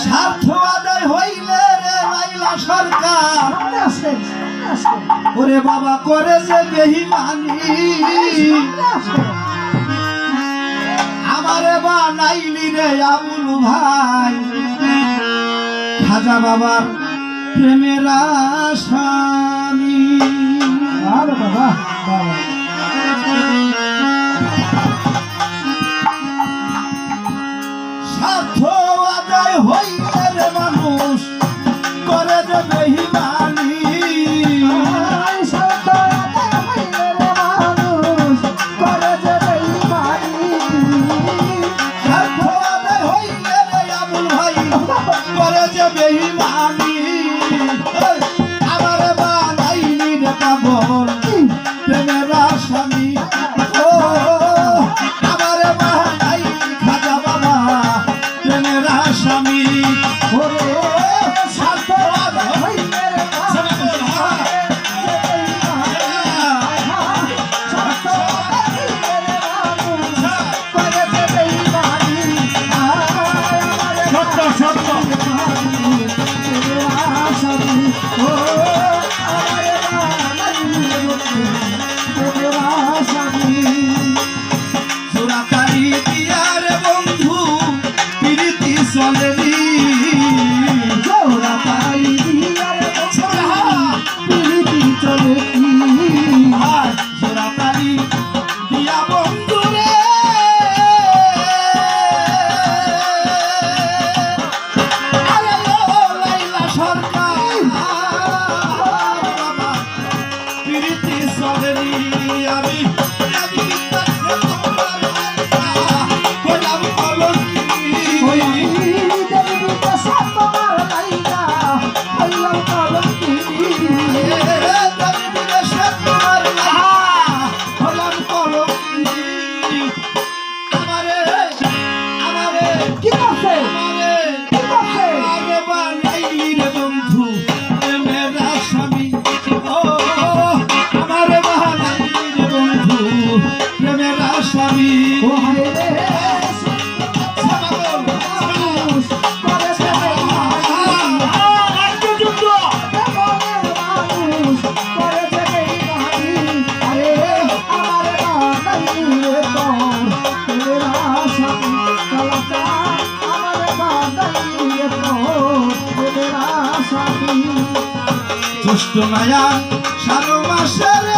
স্বার্থ আদায় হইলে রে লাইলা সরকার ওরে বাবা করে যে বেঈমানি আমারে বানাইলি রে আবুল ভাই খাজা বাবার প্রেমের আসামি। আরে বাবা স্বার্থ আদায় হইলে রে মানুষ করে যে বেঈমানি স্বার্থ আদায় হইলে রে মানুষ করে যে বেঈমানি স্বার্থ আদায় হইলে রে আবুল ভাই করে যে বেঈমানি আমারে বানাইলি রে পাগল প্রেমের আসামি। ও আমারে বানাইলি খাজা বাবা প্রেমের আসামি। ওরে স্বার্থ আদায় হইলে রে দুষ্ট মায়া 12 মাসের